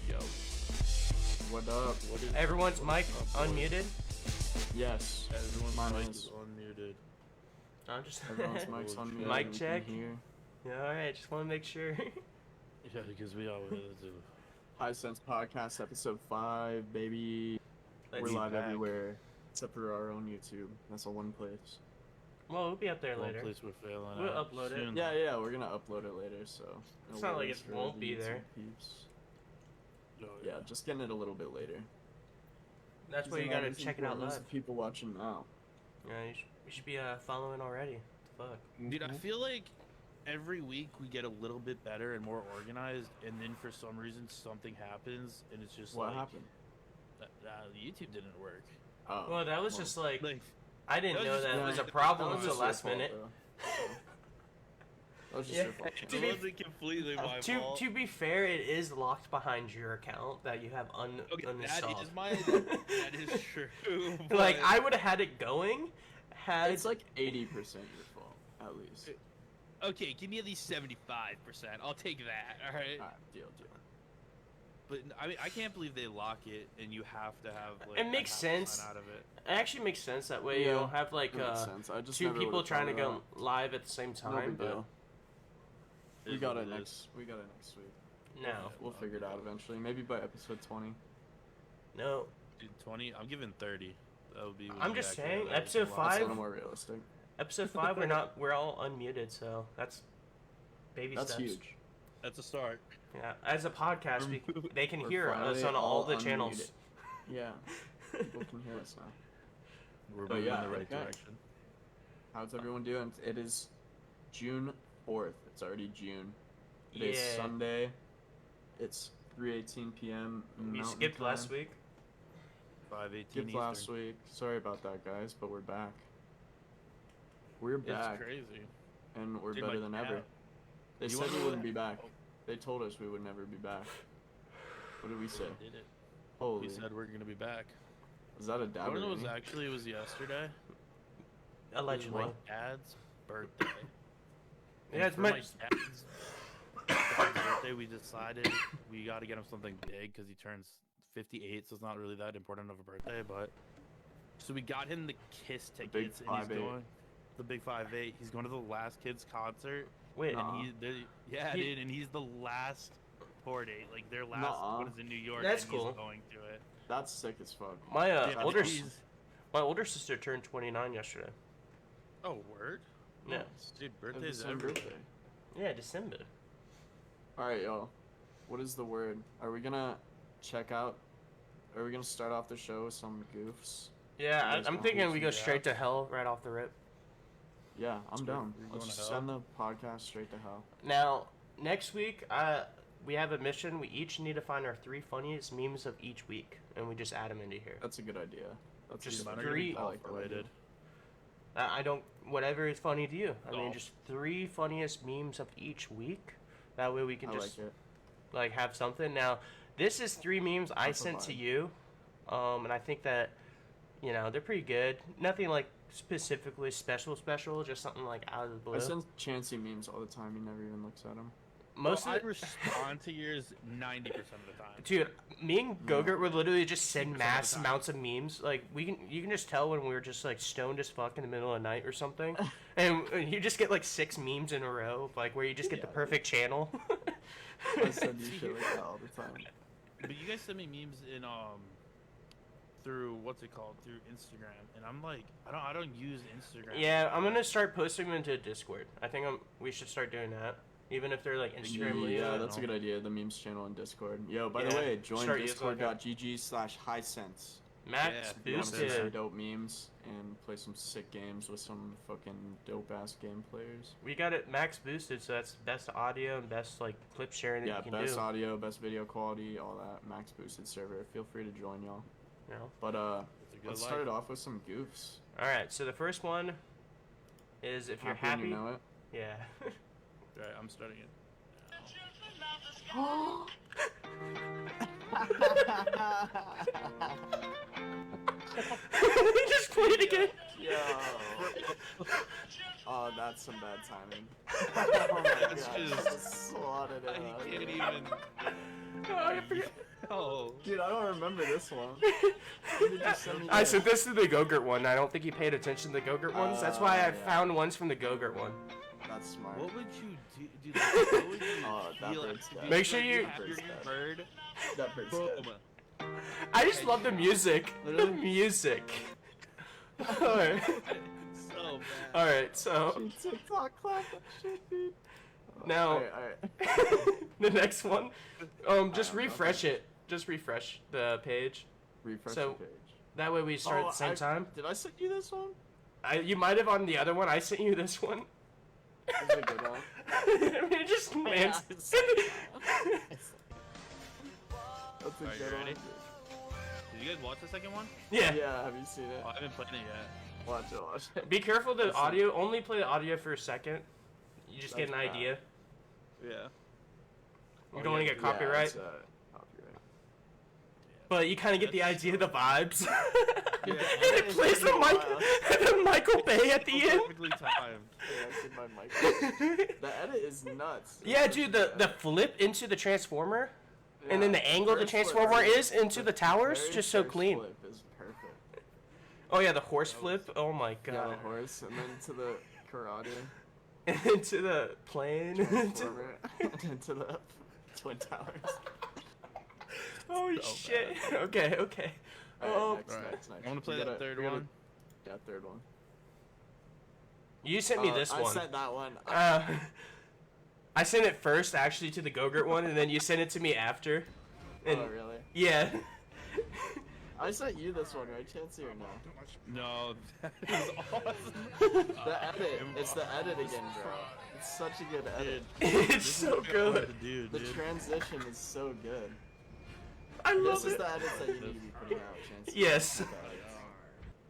Yo. What up? What is Everyone's mic unmuted. Yes. Everyone's Mine mic is. is unmuted. I'm just Everyone's mic's unmuted. Mic we check. can hear. Yeah, all right. Just want to make sure. Yeah, because we always do. High Sense Podcast, episode 5, baby. Let's We're see. live back. everywhere except for our own YouTube. That's the one place. Well, we'll be up there One later. place we're failing We'll at upload it. soon. Yeah, we're gonna upload it later, so. It's no not like worries it for won't the be YouTube there. peeps. Oh, Yeah, just getting it a little bit later. That's why you gotta check it out live. People watching now. Yeah, you should be following already. What the fuck? Dude, I feel like every week we get a little bit better and more organized, and then for some reason something happens, and it's just What like happened? YouTube didn't work. Oh, Well, that was well, just like Like, I didn't that was know just that one was a thing. problem that was until just your last fault, minute. though. That was just Yeah. your fault. To it be- wasn't completely my To fault. to be fair, it is locked behind your account that you have Okay, that uninstalled. is my that is true. Like but- I would have had it going. Had It's like 80% your fault, at least. Okay, give me at least 75%. I'll take that. All right. Alright, deal. But I mean, I can't believe they lock it, and you have to have like. It makes a half sense. sign out of it. It actually makes sense that way. You Yeah, don't have like That makes sense. I just two never people would've trying to thought go live at the same of that. No time. big But deal. It We is got what it it is. next. We got it next week. no, We'll figure it out eventually. Maybe by episode 20. no. Dude, 20. I'm giving 30. That would be. I'm just saying, That would be episode a lot. That's a Five? little more realistic. Episode 5, we're all unmuted, so that's baby That's steps. huge. That's a start. Yeah, as a podcast, they can We're hear us finally on all the unmuted. channels. Yeah. People can hear us now. We're But moving yeah, in the right okay. direction. How's everyone doing? It is June 4th. It's already June. Today's Yeah. Sunday. It's 3:18 p.m. We Mountain skipped time. last week. 5:18 Skipped Eastern. last week. Sorry about that, guys, but we're back. We're It's back, crazy. and we're Dude, better like, than ever. yeah. They You said wanna we know wouldn't what- be back. Oh. They told us we would never be back. What did we say? Did it? Holy, We said we're gonna be back. is that a I dab? don't know. It was rating? actually it was yesterday. Allegedly. It was my dad's birthday. Yeah, it's for my- my dad's birthday. We decided we got to get him something big because he turns 58, so it's not really that important of a birthday. But so we got him the Kiss big tickets, and he's 5'8". going the big 5'8". He's going to the Last Kids concert, Wait, Nah. and yeah, He- dude, and he's the last tour date. Like their last Nuh-uh. one is in New York. That's and cool. He's going to it. That's sick as fuck. my Yeah, older sister turned 29 yesterday. Oh, word. Yeah. Dude, It was the birthdays same everywhere. birthday. Yeah, December. All right, y'all. What is the word? Are we gonna check out? Are we gonna start off the show with some goofs? Yeah, You guys I'm want thinking to we see go that? straight to hell right off the rip. Yeah, I'm Straight- down. we're Let's going to just hell? send the podcast straight to hell. Now, next week, we have a mission. We each need to find our 3 funniest memes of each week, and we just add them into here. That's a good idea. That's Just a good Mine are idea. gonna be three- I like that related. idea. I don't. Whatever is funny to you. I mean, Golf. just 3 funniest memes of each week. That way we can I just like it. like have something. Now, this is 3 memes I That's a sent to vibe. you, and I think that they're pretty good. Nothing like specifically special, just something like out of the blue. I send Chancey memes all the time. He never even looks at them. Most I of the, respond to yours 90% of the time. dude, me and Gogurt would literally just send 100% of the mass time. amounts of memes. Like you can just tell when we were just like stoned as fuck in the middle of the night or something, and you just get like 6 memes in a row, like where you just get the Yeah. perfect channel. I send you shit like that all the time. But you guys send me memes in through what's it called, through Instagram, and I'm like, I don't use Instagram. Yeah, I'm gonna start posting them into Discord. I think we should start doing that, even if they're like Instagram. Yeah, related. that's a good idea. The memes channel in Discord. Yo, by the Yeah, way, join start using it. discord.gg/highsense. Max Yeah, You wanna see some boosted. dope memes and play some sick games with some fucking dope ass game players. We got it max boosted, so that's best audio and best like clip sharing that Yeah, you can best do. audio, best video quality, all that. Max boosted server. Feel free to join, y'all. You know? But It's a good let's life. start it off with some goofs. All right, so the first one is if you're Happy happy. and you know it. Yeah. Alright, I'm starting it. Just play it again. Yo. Oh, that's some bad timing. Oh my That's God, just- just slotted it I out. can't even. Oh, I forgot Oh. Dude, I don't remember this one. When did you send me I this? sent this to the Go-Gurt one. I don't think he paid attention to the Go-Gurt ones. That's why I yeah. found ones from the Go-Gurt one. That's smart. What would you do? Dude, like, what would you Oh, that feel bird's to be dead. Make sure like you- have your bird. That bird's Boom. dead. I just love the music. The Literally. music. Alright. So bad. Alright, so Dude, TikTok clap that shit, dude. now Alright. the next one. Just Alright, refresh it. Just refresh the page. Refresh So- the page. That way we start at the same time. Did I send you this one? You might have on the other one. I sent you this one. This is a good one. I mean, just Yeah, lands. it's- That's a Alright, good you one. ready? Did you guys watch the second one? Yeah. Yeah, have you seen it? Oh, I haven't played it yet. Watch it, watch it. Be careful the Listen. audio. Only play the audio for a second. You just get an That's bad. idea. Yeah. You don't want to get Yeah, copyright, it's, copyright. but you kind of get the That's- idea, the vibes. Yeah. And it plays the Michael Bay at the end. Perfectly timed. Yeah, I did my mic. The edit is nuts. Yeah, dude, the flip into the transformer, and then the angle the transformer is into the towers, just so clean. Flip is perfect. Oh yeah, the horse flip. Oh my Yeah, god. the horse, and then to the karate, Into the plane. transformer, and into the twin towers. Oh So shit. Okay, okay. Oh, Next, Alright. next, next. I want to play We that gotta- third we gotta- one. Yeah, third one. you sent me this I one. sent that one. I sent it first actually to the Go-Gurt one, and then you sent it to me after. And Oh, really? yeah. I sent you this one, right, Chancey, or no? No, that is awesome. The edit. It's the edit again, bro. It's such a good edit. It's This is so what I wanted good. to do, The dude. transition is so good. I This love is it. the edits that you need to be putting out, Chancey. Yes. Okay.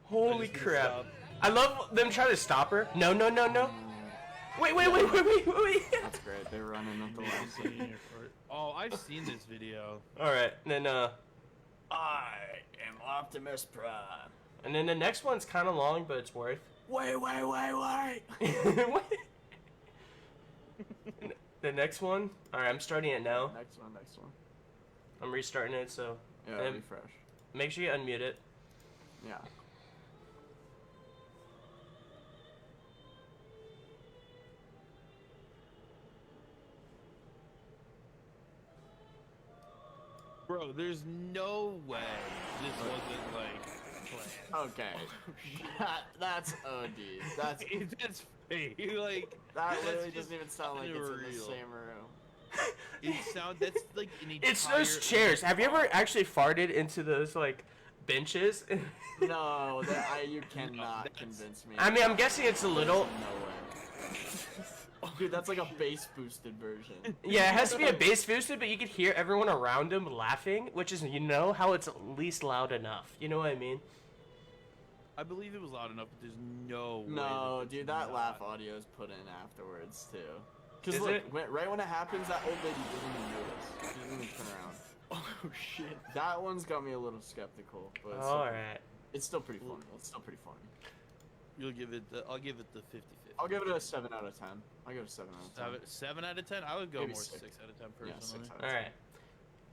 Holy I just need to crap. stop. I love them trying to stop her. No, no, no, no. Wait. That's great. They're running at the last second. Oh, I've seen this video. Alright, then I am Optimus Prime. and then the next one's kinda long, but it's worth. Wait. The next one? Alright, I'm starting it now. Next one. I'm restarting it, so Yeah, Um, refresh. make sure you unmute it. Yeah. Bro, there's no way this wasn't like planned. Okay. That's OD. That's It's fake. Like that that's literally just doesn't even sound like it's in the unreal. same room. It sounds that's like an entire. It's those chairs. Have you ever actually farted into those like benches? No, you cannot that's- convince me. I mean, I'm guessing it's a little. No way. Dude, that's like a bass boosted version. Yeah, it has to be a bass boosted, but you could hear everyone around him laughing, which is, you know, how it's at least loud enough. You know what I mean? I believe it was loud enough, but there's no way. No, that dude, it's that not. laugh audio is put in afterwards too. Cause Is look, it? right when it happens, that old lady didn't even notice. She didn't even turn around. Oh shit. That one's got me a little skeptical, but it's, Alright. it's still pretty funny. It's still pretty funny. You'll give it the. I'll give it the 50-50. I'll give it a 7 out of 10. I'll give it a 7 out of 10. 7 out of 10. I would go Maybe more 6. 6 out of 10 Yeah, personally. 6 out of 10. Alright.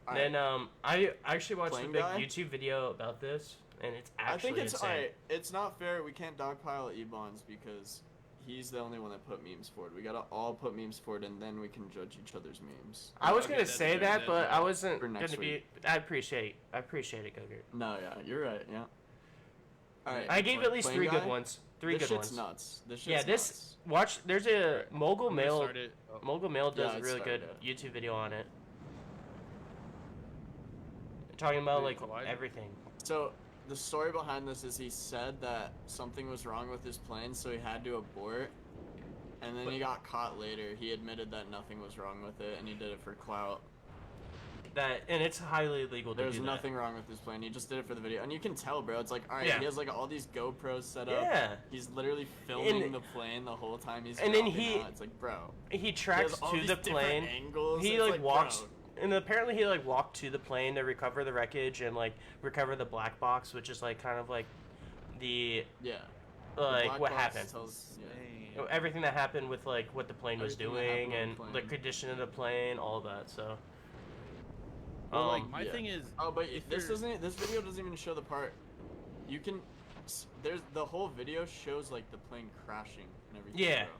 Alright. Then, I actually watched a Plane big guy? YouTube video about this, and it's I actually think it's insane. alright. It's not fair. We can't dogpile Ebon's because he's the only one that put memes forward. We gotta all put memes forward, and then we can judge each other's memes. I was Okay, gonna that's say fair, that, that's but fair. I wasn't For gonna next be. week. I appreciate it, Go-Gurt. No, yeah, you're right. Yeah. Alright. I gave at least Plane 3 good guy? ones. 3 This good shit's ones. nuts. This shit's Yeah, this nuts. watch. There's a Mogul I'm gonna Mail. start it. Oh. Mogul Mail does Yeah, a really good started YouTube video on it, talking about Wait, like why? everything. So the story behind this is he said that something was wrong with his plane, so he had to abort. And then he got caught later. He admitted that nothing was wrong with it, and he did it for clout. That and it's highly illegal to There's do nothing wrong with his plane. He just did it for the video, and you can tell, bro. It's like, all right, Yeah. he has like all these GoPros set that. up. Yeah, He's literally filming And- the plane the whole time he's. and then dropping he- out. It's like, bro. he he tracks has all to these the different plane. Angles. He It's like walks, bro. and apparently he like walked to the plane to recover the wreckage and like recover the black box, which is like kind of like the Yeah. The like black what box happened. tells- yeah. Dang. Everything that happened with like what the plane was Everything that happened doing on and the the plane. condition of the plane, all that. So Well, like my Yeah. thing is, Oh, but if this you're- doesn't. This video doesn't even show the part. You can. There's the whole video shows like the plane crashing and everything. Yeah. bro.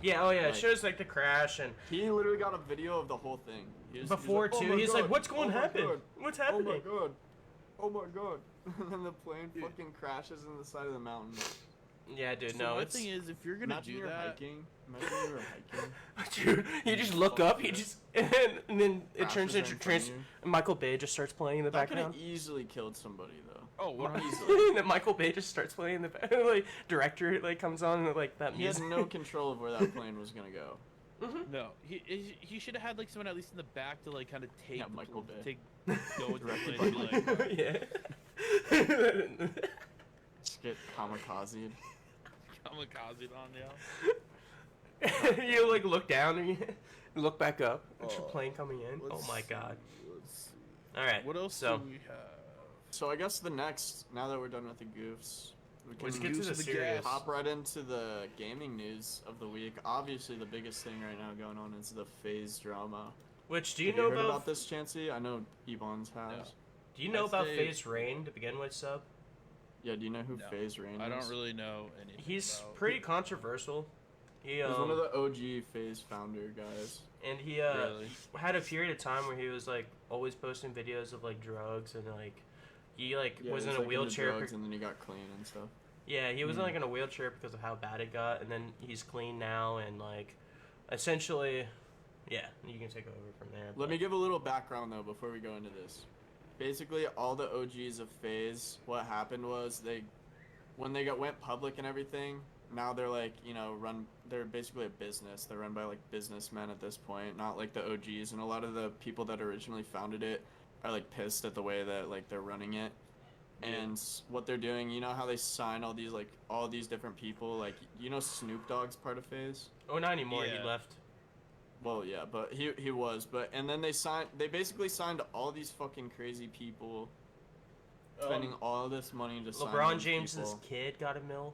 Yeah, oh yeah, it Like- shoes like the crash and He literally got a video of the whole thing. He's before like, "Oh too, my he's like, God, "What's going to oh my happen? God, What's Oh happening?" my god. Oh my god. And then the plane fucking crashes in the side of the mountain. Yeah, dude, so no, my it's thing is, if you're gonna Imagine do you're that, hiking. Imagine you were hiking. dude, you just look up, you just and then it turns Crashes into in front of you. Michael Bay just starts playing in the That could background. have easily killed somebody though. oh, what Easily. And then Michael Bay just starts playing in the back. Like director like comes on and like that He has music. no control of where that plane was gonna go. No, he should have had like someone at least in the back to like kind of take Yeah, Michael Bay. take go with the Directed plane by and be like, yeah. Just get kamikaze. kamikaze on You like look down and you look back up. It's your Oh, plane coming in. Oh let's my see, god. let's see. All right. What else So do we have? So I guess the next, now that we're done with the goofs, we let's can get to Goose the to the serious. gas. hop right into the gaming news of the week. Obviously, the biggest thing right now going on is the FaZe drama. Which do you Have know heard about? about this, Chancey? I know Ebon's has. Do you know I'd about say- FaZe Rain to begin with, sub? Yeah, do you know who No, FaZe Rain is? I don't really know anything. He's about- pretty controversial. He He's one of the OG FaZe founder guys. and he Really? had a period of time where he was like always posting videos of like drugs and like he like Yeah, was he in a like, into wheelchair. drugs and then he got clean and stuff. Yeah, he was Mhm. like in a wheelchair because of how bad it got, and then he's clean now, and like, essentially, yeah, you can take over from there. Let me give a little background though before we go into this. Basically, all the OGs of FaZe, what happened was when they went public and everything, now they're like, they're basically a business. They're run by like businessmen at this point, not like the OGs. And a lot of the people that originally founded it are like pissed at the way that like they're running it. Yeah. And what they're doing, you know how they sign all these different people, like Snoop Dogg's part of FaZe? Oh, not anymore. Yeah. He left. Well, yeah, but he was, and then they basically signed all these fucking crazy people, spending all this money to sign LeBron these James's people. kid got a mill.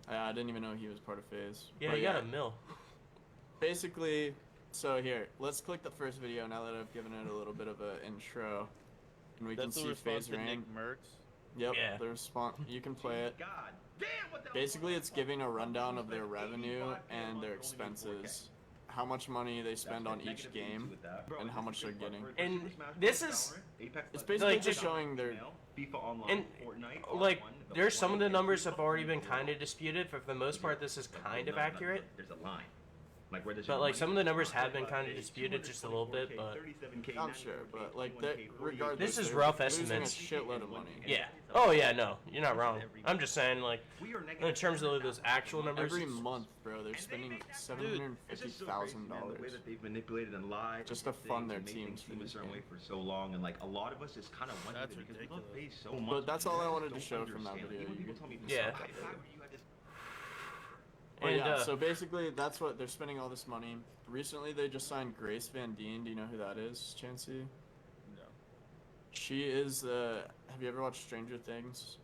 I didn't even know he was part of FaZe. Yeah, But he got a mill. Basically, so here, let's click the first video now that I've given it a little bit of an intro, and we That's can the see response FaZe to Rain. Nick Merckx. Yep, Yeah. the response. You can play it. God damn, what the Basically, it's giving a rundown of their revenue and their expenses, how much money they spend on each game, and how much they're getting. And this is- It's basically Like, just showing their. FIFA Online, And, Fortnite, like, R1, the there's some of the Fortnite, numbers have every already been fucking kind of world. disputed, but for the most part, this is kind of accurate. There's a line. Like where there's But, your like, money. some of the numbers have been kind of disputed just a little bit, but 37K, I'm sure, but like that, 21K, regardless, This is they're rough losing estimates. a shitload of money. yeah. Oh yeah, no, you're not wrong. I'm just saying, like, We are in negative terms of those actual numbers, Every month, bro, they're spending $750,000 The way that they've manipulated and lied just to things fund their and made teams things for seem a this certain game. way for so long, and like a lot of us just kind of went That's with it because ridiculous. we love FaZe so much. But that's all I wanted to Don't show from that understand. video. Even You people could- tell me, Yeah. "How are you at this But and yeah, so basically that's what they're spending all this money. Recently, they just signed Grace Van Dien. Do you know who that is, Chancey? No, She is. Have you ever watched Stranger Things?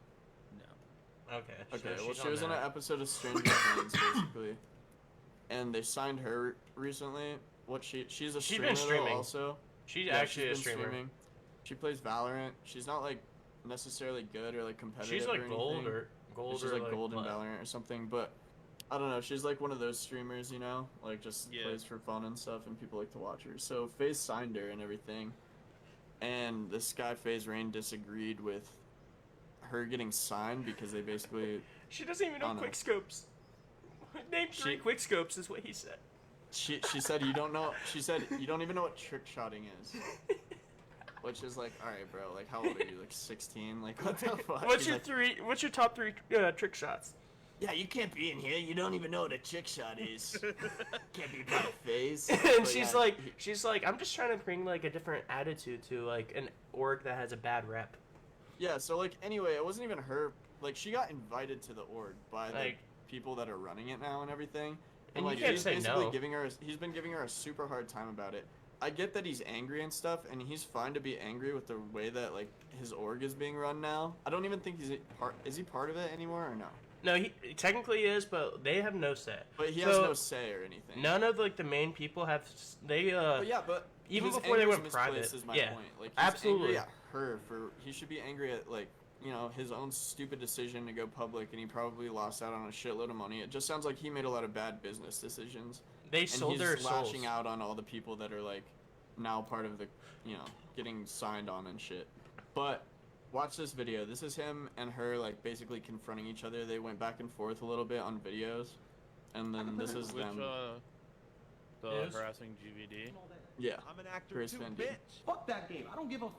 no. okay. Okay, so well, she's she was in an that. episode of Stranger Things, basically, and they signed her recently. She's a She's streamer been though, streaming. also. She's Yeah, actually a she's been streamer. streaming. She plays Valorant. She's not like necessarily good or like competitive. She's like or gold anything. or gold She's or like gold in what? Valorant or something, but I don't know. She's like one of those streamers, like just Yeah. plays for fun and stuff, and people like to watch her. So FaZe signed her and everything, and this guy FaZe Rain disagreed with her getting signed because they basically She doesn't even know Oh, no. quick scopes. Name three She- quick scopes is what he said. she said you don't know. She said you don't even know what trick shotting is, which is like, all right, bro. Like, how old are you? Like 16? Like, what the fuck? What's He's your like, three? What's your top three trick shots? Yeah, you can't be in here. You don't even know what a trick shot is. Can't be part of FaZe. And But she's yeah, like, I'm just trying to bring like a different attitude to like an org that has a bad rep. Yeah, so like anyway, it wasn't even her. Like she got invited to the org by the Like- people that are running it now and everything. And like you can't he's say basically no. giving her. He's been giving her a super hard time about it. I get that he's angry and stuff, and he's fine to be angry with the way that like his org is being run now. I don't even think he's part. Is he part of it anymore or no? No, he technically is, but they have no say. But he has So, no say or anything. None of like the main people have. They But yeah, but even his before they anger is went private. misplaced is my Yeah, point. Like, he's absolutely. angry at her for he should be angry at, like, you know, his own stupid decision to go public, and he probably lost out on a shitload of money. It just sounds like he made a lot of bad business decisions. They And sold he's their souls. lashing out on all the people that are, like, now part of the, you know, getting signed on and shit. But watch this video. This is him and her, like, basically confronting each other. They went back and forth a little bit on videos, and then this is Which, them. the Is? harassing GVD. Yeah. I'm an actor Chris too, Van Dien. bitch. Fuck that game. I don't give a.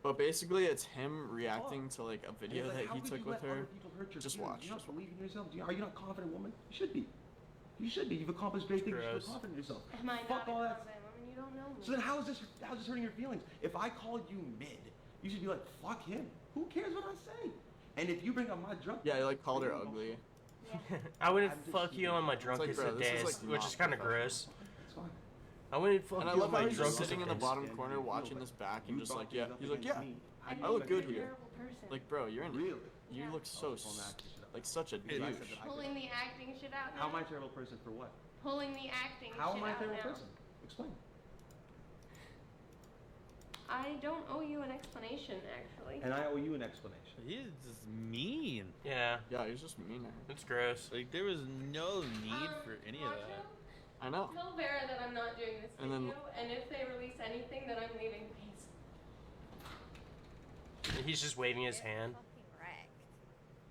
But basically, it's him reacting to, like, a video It's like, that how he could took you with let other her. people hurt your Just feelings? watch, You don't just believe in yourself. Are you not a confident woman? You should be. You should be. You've accomplished great things. You should Gross. feel confident in yourself. Am I Fuck not a all that. confident woman? You don't know me. So then how is this hurting your feelings? If I called you mid, you should be like, fuck him. Who cares what I say? And if you bring up my drunk, Yeah, he, like, called her ugly. I wouldn't I'm just fuck you kidding. on my like, drunkest bro, of this is, days, like, which not is kind of professional. gross. it's fine. I wouldn't fuck And I you love on how my he's just drunkest sitting in of the days. bottom corner watching this back and You just like, brought yeah. things up He's like, against yeah. me. I I know look you're good a here. terrible person. Like, bro, you're in. Really? You Yeah. look so Pulling that shit out. like such a Because I said douche. that I Pulling the acting shit out now. How am I a terrible person for what? Pulling the acting How shit am I a out terrible now. person? Explain. I don't owe you an explanation, actually. And I owe you an explanation. He's just mean. Yeah, Yeah, he's just meaner. it's gross. Like there was no need for any of that. I know. Tell Vera that I'm not doing this And video, then- and if they release anything, that I'm leaving please. He's just waving his hand.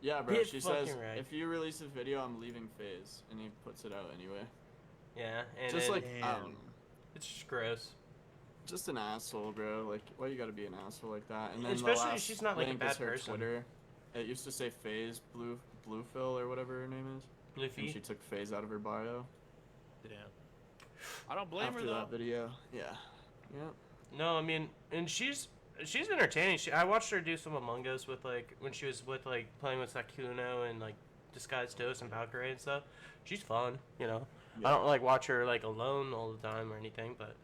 Yeah, bro. Get She says, fucking right. if you release a video, I'm leaving Phase, and he puts it out anyway. Yeah, and Just then like, I Damn. don't know. it's just gross. Just an asshole, bro. Like, why you gotta be an asshole like that? And then Especially the if last she's not, like, a link bad is her person. Twitter. It used to say Phase Bluefill or whatever her name is, and Luffy. she took Phase out of her bio Damn. I don't blame after her though. that video. Yeah. Yeah. No, I mean, and she's entertaining. I watched her do some Among Us with like when she was with like playing with Sakuno and like Disguised Toast and Valkyrie and stuff. She's fun, you know. Yeah. I don't like watch her like alone all the time or anything, but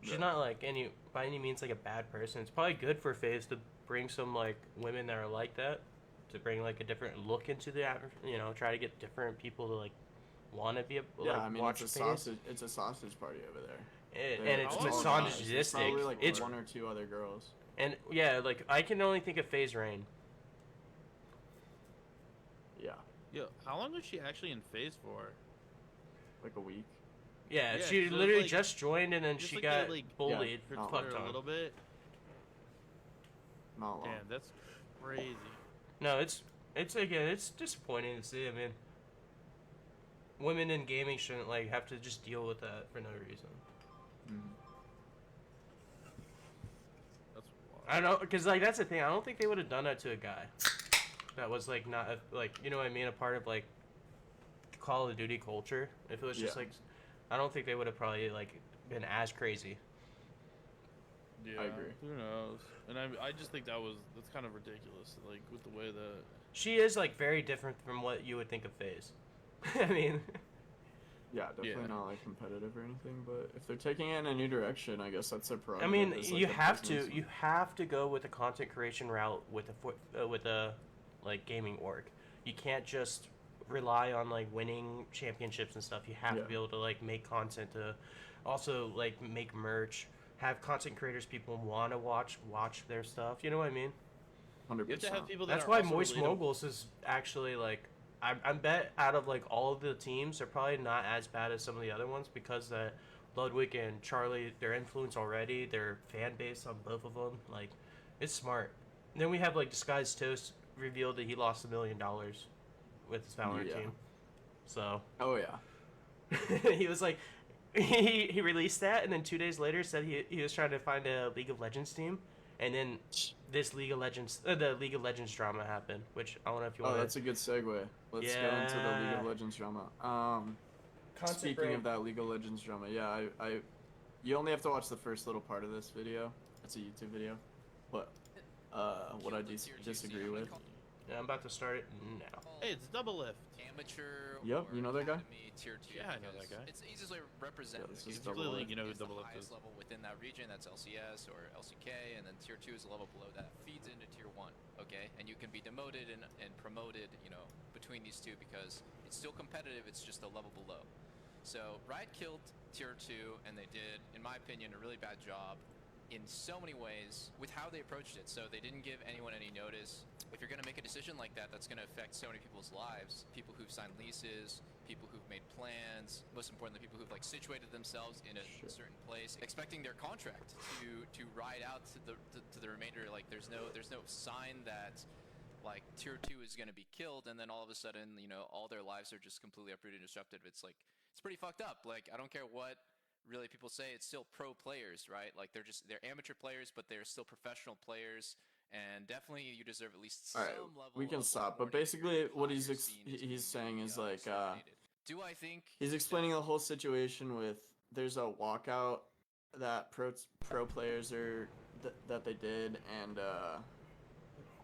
she's Yeah. not like by any means like a bad person. It's probably good for FaZe to bring some like women that are like that, to bring like a different look into the you know, try to get different people to like want to be a Yeah, like, I mean, watch it's a FaZe. sausage. It's a sausage party over there. And They're it's all guys. There's misogynistic. probably like It's one or two other girls. and yeah, like I can only think of FaZe Rain. Yeah, Yo, how long was she actually in phase for? like a week. Yeah, Yeah, she so, literally like, just joined and then just she like got they, like, bullied yeah, for not fuck For a ton. little bit. Not long. Damn, that's crazy. No, it's again, it's disappointing to see. I mean, women in gaming shouldn't like have to just deal with that for no reason. Mhm. That's wild. I don't know, cause like that's the thing. I don't think they would have done that to a guy that was like not like you know what I mean, a part of like Call of Duty culture. If it was just Yeah. like, I don't think they would have probably like been as crazy. Yeah, I agree. Who knows? And I just think that's kind of ridiculous. Like with the way that. She is like very different from what you would think of FaZe. I mean. Yeah, definitely Yeah. not like competitive or anything. But if they're taking it in a new direction, I guess that's their I prerogative. mean, as, like, you a have business. to go with a content creation route with a like gaming org. You can't just rely on like winning championships and stuff. You have Yeah. to be able to like make content to also like make merch, have content creators people want to watch their stuff. You know what I mean? 100%. You have to have people that That's are why also Moist relatable. Moguls is actually like I bet out of like all of the teams, they're probably not as bad as some of the other ones because that Ludwig and Charlie, their influence already, their fan base on both of them, like it's smart. And then we have like Disguised Toast revealed that he lost $1 million with his Valorant Yeah. team. So Oh yeah. he was like he released that and then 2 days later said he was trying to find a League of Legends team. And then this League of Legends, the League of Legends drama happened, which I don't know if you Oh, want that's a good segue. Let's go into the League Yeah. of Legends drama. Speaking of that League of Legends drama, yeah, you only have to watch the first little part of this video. It's a YouTube video. But what I disagree with. Yeah, I'm about to start it now. Hey, it's double lift. Amateur. Yep, or you know that guy? academy tier 2. Yeah, I know that because guy. It's easily represented. this is because Double Clearly, Lift. you know who is the double lift highest is. level within that region. That's LCS or LCK, and then tier 2 is a level below that. Feeds into tier 1. Okay, and you can be demoted and promoted, you know, between these two because it's still competitive. It's just a level below. So Riot killed Tier 2, and they did, in my opinion, a really bad job in so many ways with how they approached it. So they didn't give anyone any notice. If you're going to make a decision like that, that's going to affect so many people's lives. People who've signed leases, people who've made plans, most importantly, people who've like situated themselves in a certain place, expecting their contract to ride out to the remainder. Like there's no sign that like Tier 2 is going to be killed, and then all of a sudden, you know, all their lives are just completely uprooted and disrupted. It's like, it's pretty fucked up. Like, I don't care what really people say, it's still pro players, right? Like they're amateur players, but they're still professional players, and definitely you deserve at least some level. We can of stop. But warning basically, if what your he's scene is he's going saying to be, is like, disseminated. Do I think he's explaining the whole situation with there's a walkout that pro players that they did, and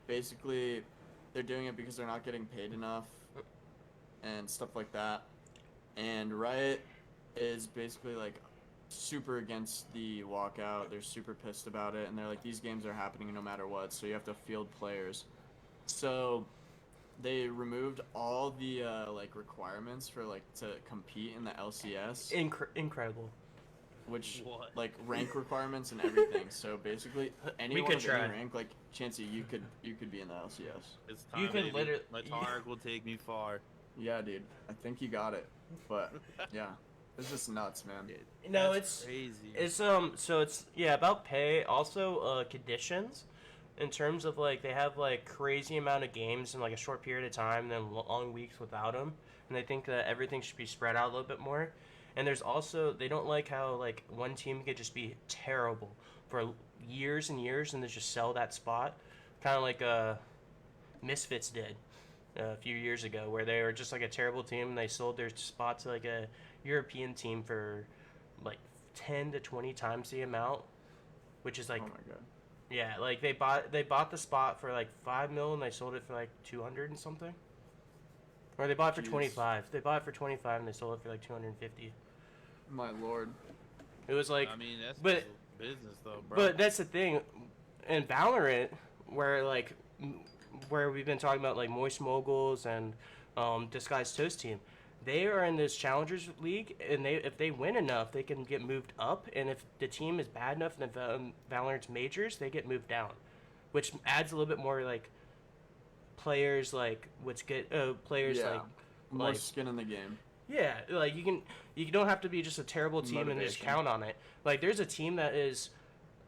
basically they're doing it because they're not getting paid enough and stuff like that. And Riot is basically like super against the walkout. They're super pissed about it, and they're like, these games are happening no matter what, so you have to field players. So they removed all the like requirements for like to compete in the LCS, Incredible. which What? like rank requirements and everything. So basically, anyone could with any try. rank, like Chancey, you could be in the LCS. It's time, You can baby. literally- My Targ will take me far. Yeah, dude, I think you got it. But yeah, it's just nuts, man. No, That's it's crazy. It's so it's about pay, also conditions, in terms of like they have like crazy amount of games in like a short period of time, and then long weeks without them, and they think that everything should be spread out a little bit more. And there's also, they don't like how like one team could just be terrible for years and years and then just sell that spot, kind of like Misfits did a few years ago, where they were just like a terrible team and they sold their spot to like a European team for like 10 to 20 times the amount, which is like, Oh my god. yeah, like they bought the spot for like 5 mil and they sold it for like 200 and something, or they bought it for Jeez. 25. They bought it for 25 and they sold it for like 250. My lord. It was like, I mean, that's but- business though, bro. but that's the thing, in Valorant, where we've been talking about like Moist Moguls and Disguised Toast Team, they are in this Challengers League, and if they win enough, they can get moved up, and if the team is bad enough in the Valorant's majors, they get moved down, which adds a little bit more like players like players Yeah. like More like- skin in the game. yeah, like you don't have to be just a terrible team and just Motivation. count on it. Like there's a team that is,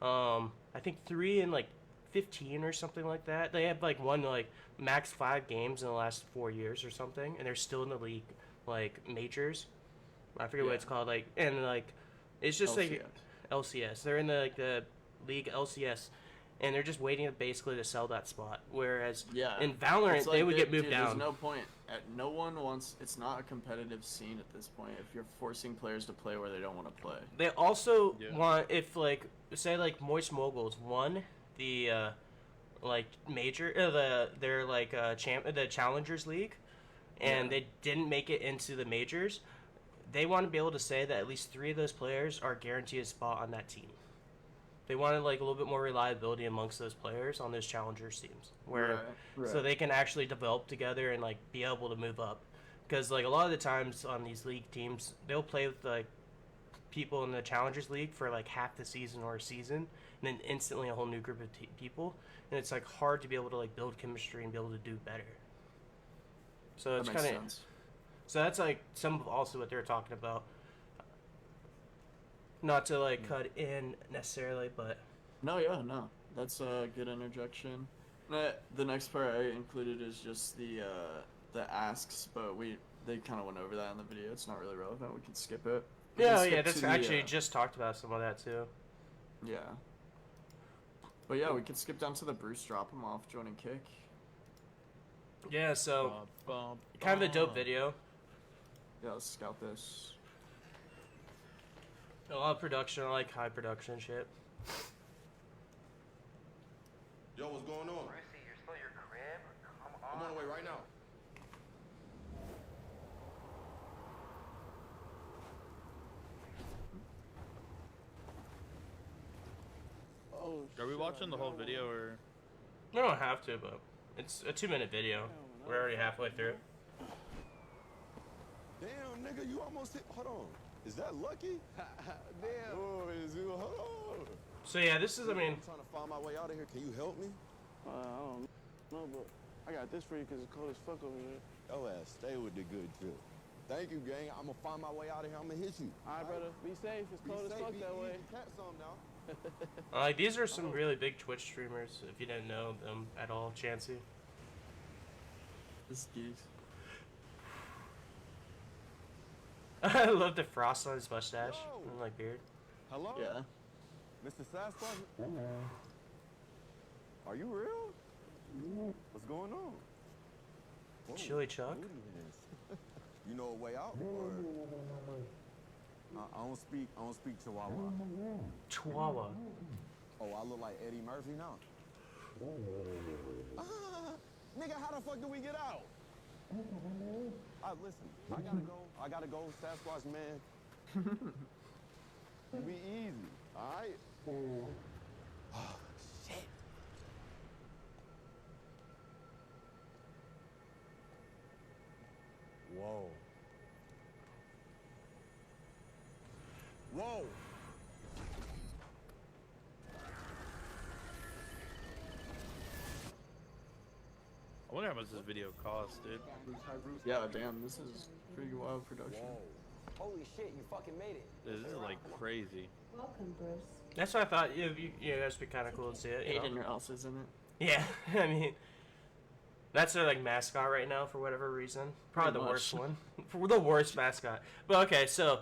I think 3 and like 15 or something like that. They have like won like max 5 games in the last 4 years or something, and they're still in the league like majors. I forget what Yeah. it's called. Like and like it's just like LCS. They're in the league LCS, and they're just waiting basically to sell that spot. Whereas Yeah. in Valorant, It's they like would get moved dude, down. There's no point. No one wants. It's not a competitive scene at this point. If you're forcing players to play where they don't want to play. They also Yeah. want, if like say like Moist Moguls won the like major their like the Challengers League, and Yeah. they didn't make it into the majors, they want to be able to say that at least 3 of those players are guaranteed a spot on that team. They wanted like a little bit more reliability amongst those players on those Challengers teams, where so they can actually develop together and like be able to move up. Because like a lot of the times on these league teams, they'll play with like people in the Challengers League for like half the season or a season, and then instantly a whole new group of people, and it's like hard to be able to like build chemistry and be able to do better. So that it's makes kind of sense. so that's like some of also what they're talking about. Not to like cut in necessarily, but No, that's a good interjection. The next part I included is just the asks, but they kind of went over that in the video. It's not really relevant. We can skip it. We can yeah, skip that's to the, actually just talked about some of that too. Yeah. But yeah, we can skip down to the Bruce drop him off joining kick. Yeah, so Bum, kind of a dope bum. video. Yeah, let's scout this. A lot of production, I like high production shit. Yo, what's going on? Brucey, you're still at your crib? Come I'm on the way right now. Oh, Are we watching the whole video or? We don't have to, but it's a 2-minute video. We're already halfway through. Damn, nigga, you almost hit. Hold on. Is that Lucky? Damn. Oh, is you? Hold on. So yeah, this is, I mean, I'm trying to find my way out of here. Can you help me? I don't know, but I got this for you because it's cold as fuck over there. Yo ass, stay with the good trip. Thank you, gang. I'm gonna find my way out of here. I'm gonna hit you. All right, brother. Be safe. It's cold as fuck that way. Catch some now. like these are some really big Twitch streamers. If you didn't know them at all, Chansey. This geeks. I love the frost on his mustache Yo. and like beard. Hello? Yeah. Mr. Sasquatch? Are you real? What's going on? Whoa, Chili Chuck? booty hands. You know a way out? Or... I don't speak Chihuahua. Chihuahua. Oh, I look like Eddie Murphy now. Nigga, how the fuck do we get out? Listen, I gotta go, Sasquatch man. Be easy, alright? Oh, shit. Whoa. Whoa. I wonder how much this video cost, dude. Yeah, damn, this is pretty wild production. Holy shit, you fucking made it. This is like crazy. Welcome, Bruce. That's what I thought. You guys would be kind of cool to see it. You know? Aiden else isn't it? Yeah, I mean, that's their like mascot right now for whatever reason. Probably Pretty the much. worst one. For the worst mascot. But okay, so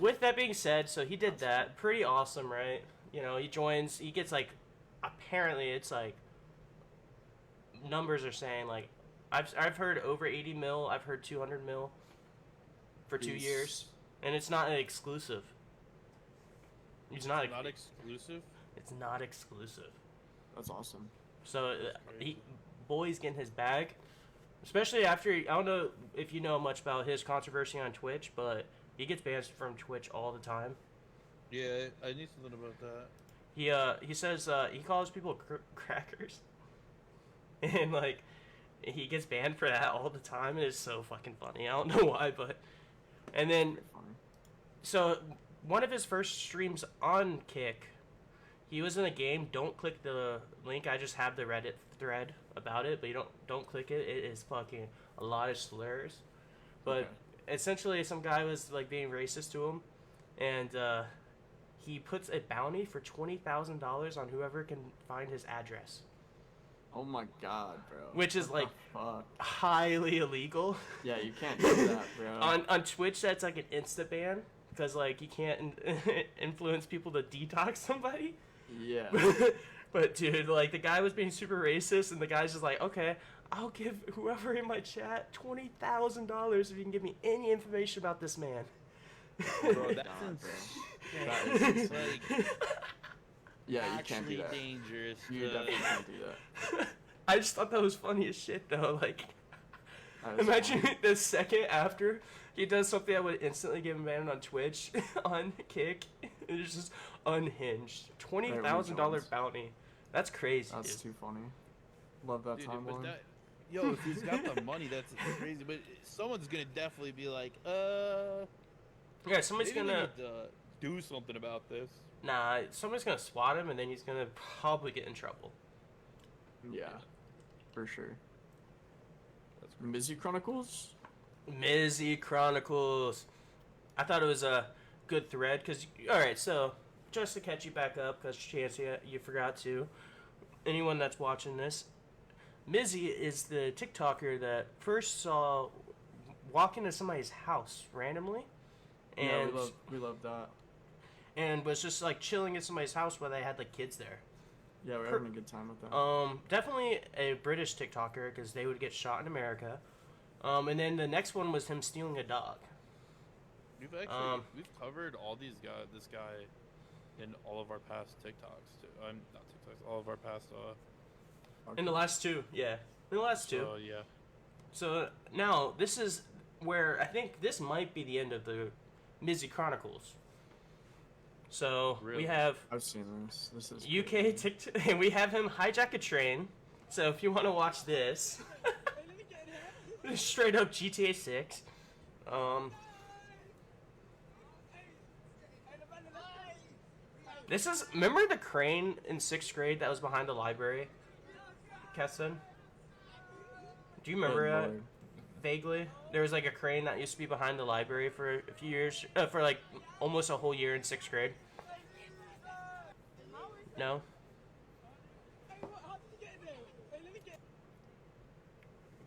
with that being said, so he did that. Pretty awesome, right? You know, he joins. He gets like, apparently it's like, numbers are saying like, I've heard over 80 mil. I've heard 200 mil for 2 Jeez. years, and it's not an exclusive. It's not. Not exclusive. It's not exclusive. That's awesome. So boy's getting his bag, especially after, I don't know if you know much about his controversy on Twitch, but he gets banned from Twitch all the time. Yeah, I need something about that. He says he calls people crackers, and like he gets banned for that all the time, and it's so fucking funny. I don't know why, but and then Pretty funny. so one of his first streams on Kick, he was in a game. Don't click the link. I just have the Reddit thread about it, but you don't click it. It is fucking a lot of slurs. But Okay. essentially, some guy was like being racist to him, and he puts a bounty for $20,000 on whoever can find his address, Oh my god, bro. which is What like the fuck? highly illegal. Yeah, you can't do that, bro. On Twitch, that's like an insta ban because like you can't influence people to detox somebody. Yeah. But dude, like the guy was being super racist, and the guy's just like, okay, I'll give whoever in my chat $20,000 if you can give me any information about this man. Bro, that's God, bro. insane. That is It's insane. like Yeah, you can't do actually that. dangerous. You to- definitely can't do that. I just thought that was funny as shit though. Like, That is imagine funny. the second after he does something that would instantly get him banned on Twitch on Kick. It's just unhinged. $20,000 joins. bounty. That's crazy. That's Dude. too funny. Love that Dude, timeline. but that, yo, if he's got the money, that's crazy. But someone's gonna definitely be like, Yeah, somebody's maybe we gonna need to do something about this. somebody's gonna swat him, and then he's gonna probably get in trouble. Yeah, for sure. That's Mizzy Chronicles? Mizzy Chronicles. I thought it was a good thread because, all right, so just to catch you back up, because Chance, you forgot to. Anyone that's watching this, Mizzy is the TikToker that first saw walk into somebody's house randomly, Yeah, and we love that. and was just like chilling at somebody's house where they had like kids there. Yeah, we're having a good time with that. Definitely a British TikToker because they would get shot in America. And then the next one was him stealing a dog. We've actually we've covered all these guys, this guy, in all of our past TikToks. Too. I'm not TikToks. All of our past. In the last two, yeah. In the last two. So yeah. So now this is where I think this might be the end of the Mizzy Chronicles. So we Really? have I've seen this. This is UK crazy. TikTok, and we have him hijack a train. So if you want to watch this, straight up GTA 6. This is, remember the crane in 6th grade that was behind the library, Keston? Do you remember Good that? lord. Vaguely? There was like a crane that used to be behind the library for a few years, for like almost a whole year in 6th grade. No?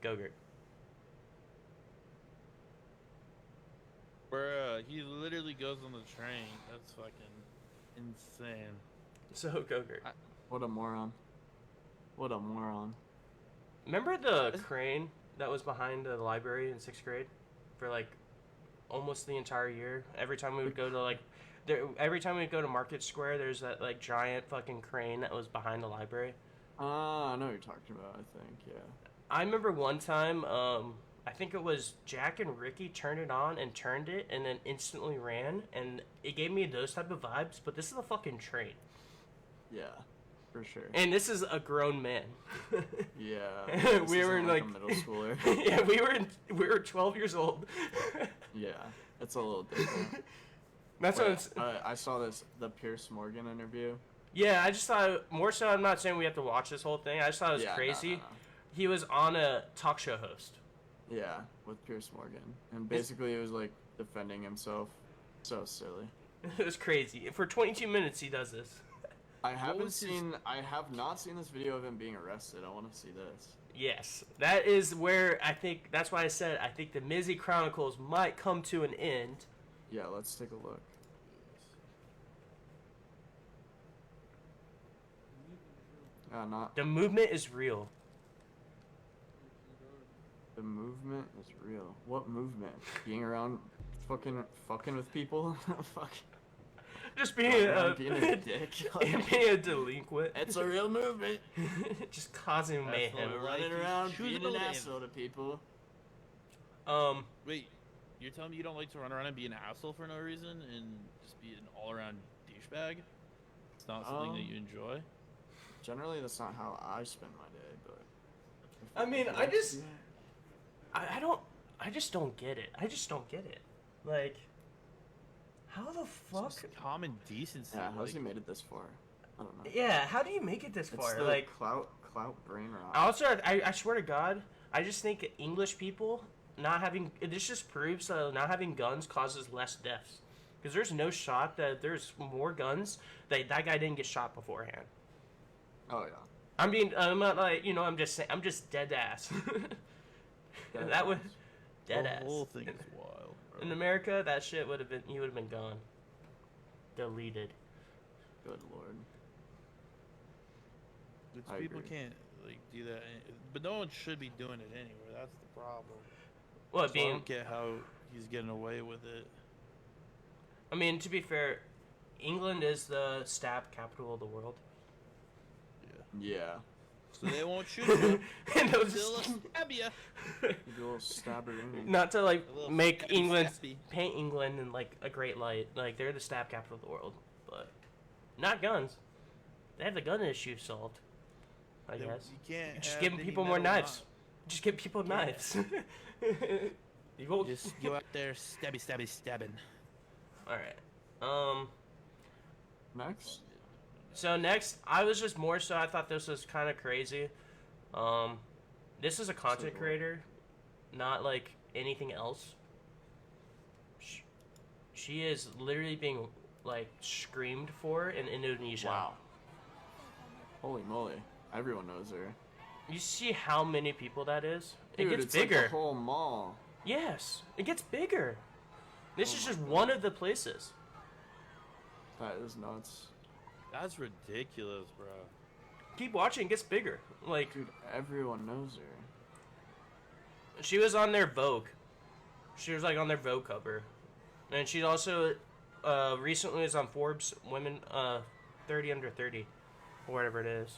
Gogurt. Bruh, he literally goes on the train. That's fucking insane. So, Gogurt. What a moron. What a moron. Remember the crane that was behind the library in 6th grade? For like almost the entire year? Every time we would go to like... every time we'd go to Market Square, there's that like giant fucking crane that was behind the library. I know what you're talking about, I think, yeah. I remember one time, I think it was Jack and Ricky turned it on and turned it and then instantly ran, and it gave me those type of vibes, but this is a fucking train. Yeah, for sure. And this is a grown man. Yeah. We this were isn't like a middle schooler. Yeah, we were 12 years old. Yeah, it's a little different. That's what it's... I saw the Pierce Morgan interview. Yeah, I just thought, more so, I'm not saying we have to watch this whole thing. I just thought it was crazy. No. He was on a talk show host. Yeah, with Pierce Morgan. And basically it was like defending himself. So silly. It was crazy. For 22 minutes he does this. I have not seen this video of him being arrested. I want to see this. Yes, that is where I think, that's why I said I think the Mizzy Chronicles might come to an end. Yeah, let's take a look. The movement is real. The movement is real. What movement? Being around fucking with people? Fuck. Just being being a dick. being a delinquent. It's a real movement. Just causing mayhem. Running around choosing being to an live. asshole to people. Wait, you're telling me you don't like to run around and be an asshole for no reason and just be an all-around douchebag? It's not something that you enjoy? Generally, that's not how I spend my day, but... I mean, I just don't get it. I just don't get it. Like, how the fuck? Just common decency. Yeah, how's like, he made it this far? I don't know. Yeah, how do you make it this It's far? the Like, clout brain rot. also, I swear to God, I just think English people not having, this just proves that not having guns causes less deaths. Because there's no shot that there's more guns that guy didn't get shot beforehand. Oh yeah. I mean, I'm not like, I'm just saying, I'm just dead ass. That would, dead ass. The whole thing is wild, bro. In America, that shit would have been, he would have been gone. Deleted. Good lord. I People agree. can't like do that, but no one should be doing it anywhere. That's the problem. What, So I being, don't get how he's getting away with it. I mean, to be fair, England is the stab capital of the world. Yeah. So they won't shoot you. And they'll They'll just, stab you. You do a little stabber in. not to like A little make stabby England, stabby. paint England in like a great light. Like, they're the stab capital of the world. But not guns. They have the gun issue solved, I guess. You can't Just have give any people more metal knives. Just give people knives. You go. Just go out there, stabby, stabbing. Alright. Next. So next, I was just more so, I thought this was kind of crazy. This is a content creator, not like anything else. She is literally being like screamed for in Indonesia. Wow. Holy moly. Everyone knows her. You see how many people that is? Dude, It gets it's bigger. like the whole mall. Yes, it gets bigger. This Oh is my just God. one of the places. That is nuts. That's ridiculous, bro. Keep watching, it gets bigger. Like, Dude, everyone knows her. she was on their Vogue. She was like on their Vogue cover. And she also recently was on Forbes Women 30 Under 30. Or whatever it is.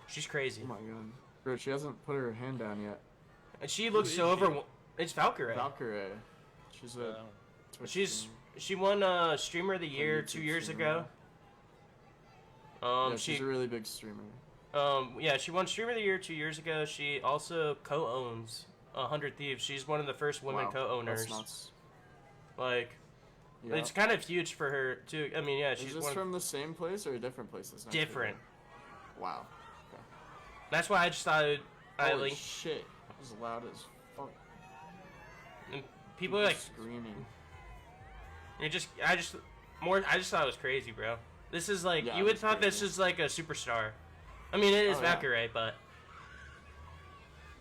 She's crazy. Oh my god. Bro, she hasn't put her hand down yet. And she looks is so she? over. It's Valkyrie. Valkyrie. She's a Twitch streamer. She won Streamer of the Year YouTube 2 years streamer, ago. Yeah, she's a really big streamer. Yeah, she won Streamer of the Year 2 years ago. She also co-owns 100 Thieves. She's one of the first women Wow, co-owners. That's nuts. Like, Yeah. It's kind of huge for her too. I mean, yeah, Is she's this one from the same place or a different place? This next different. video? Wow. Okay. That's why I just thought I Holy linked. shit! It was loud as fuck. And people are like, screaming. I just thought it was crazy, bro. This is like Yeah, you would it's thought this crazy. is like a superstar. I mean, it is Oh, yeah. Valkyrie, but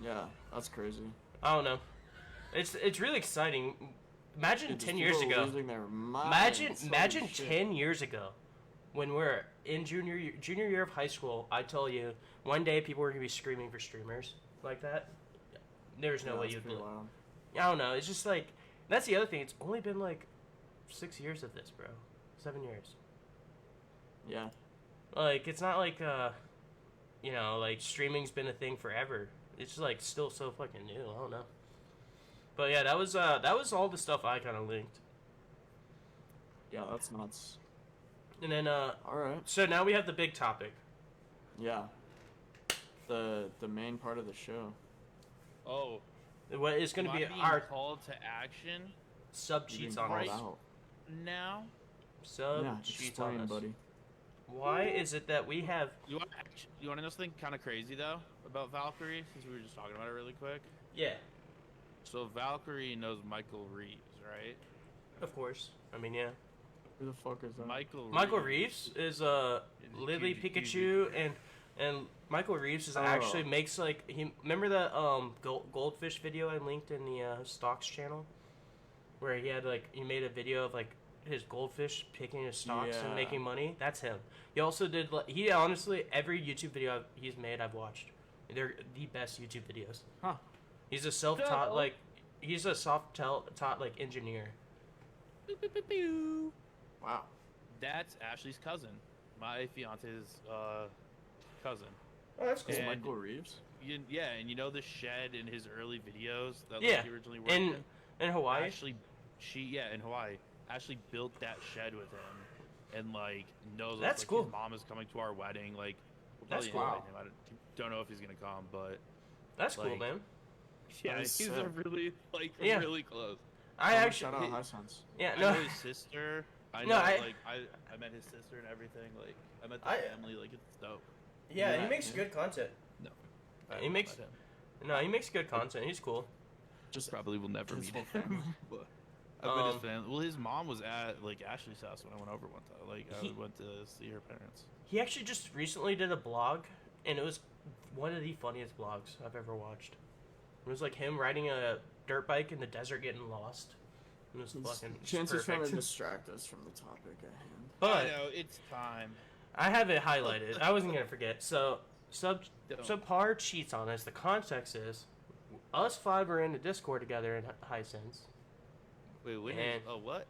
Yeah, that's crazy. I don't know. It's really exciting. Imagine Dude, these 10 years people are ago. losing their minds. Imagine Holy shit. 10 years ago, when we're in junior year of high school. I tell you, one day people were gonna be screaming for streamers like that. There's no Yeah, way that's you'd. pretty wild. I don't know. It's just like that's the other thing. It's only been like 6 years of this, bro. 7 years. Yeah. Like it's not like like streaming's been a thing forever. It's just like still so fucking new. I don't know. But yeah, that was all the stuff I kind of linked. Yeah, that's nuts. And then All right. so now we have the big topic. Yeah. The main part of the show. Oh, What is going to am be I being our call to action sub You cheats being on called us. out. now? Sub Yeah, cheats on explain, us. buddy. Why is it that we have? You want to know something kind of crazy though about Valkyrie? Since we were just talking about it really quick. Yeah, So Valkyrie knows Michael Reeves, right? of course. I mean, yeah. Who the fuck is that? Michael Reeves is Lily Pikachu and Michael Reeves is Oh. actually makes like he remember that goldfish video I linked in the stocks channel where he had like he made a video of like his goldfish picking his stocks and Yeah. making money. That's him. He also did he honestly every YouTube video he's made I've watched. They're the best YouTube videos. Huh. He's a self-taught No. like he's a taught like engineer. Wow. That's Ashley's cousin, my fiance's cousin. Oh, that's Is And- Michael Reeves? Yeah, and you know the shed in his early videos that Yeah, like, he originally worked in Hawaii. Ashley, in Hawaii. Ashley built that shed with him, and like knows us, That's like, cool. His mom is coming to our wedding. Like, we'll That's probably cool. invite him. I don't know if he's gonna come, but That's cool, like, man. yeah, That is he's sick. really like Yeah. really close. I Oh, actually shout out High Sons. yeah I no know his sister. I No, know, I- like I met his sister and everything. Like I met the I- family. Like it's dope. yeah Yeah, he makes yeah. good content. I He haven't makes- met him. No, he makes good content. He's cool. Just Probably will never his meet whole him. but I've met his Um, family. Well, his mom was at like Ashley's house when I went over one time. Like I He- went to see her parents. He actually just recently did a blog, and it was one of the funniest blogs I've ever watched. It was like him riding a dirt bike in the desert getting lost. It was fucking Chances trying to perfect. distract us from the topic at hand. But I know it's time. I have it highlighted. I wasn't gonna forget. So Don't. subpar cheats on us. The context is us five are in the Discord together in Hisense, Wait, when And- oh what?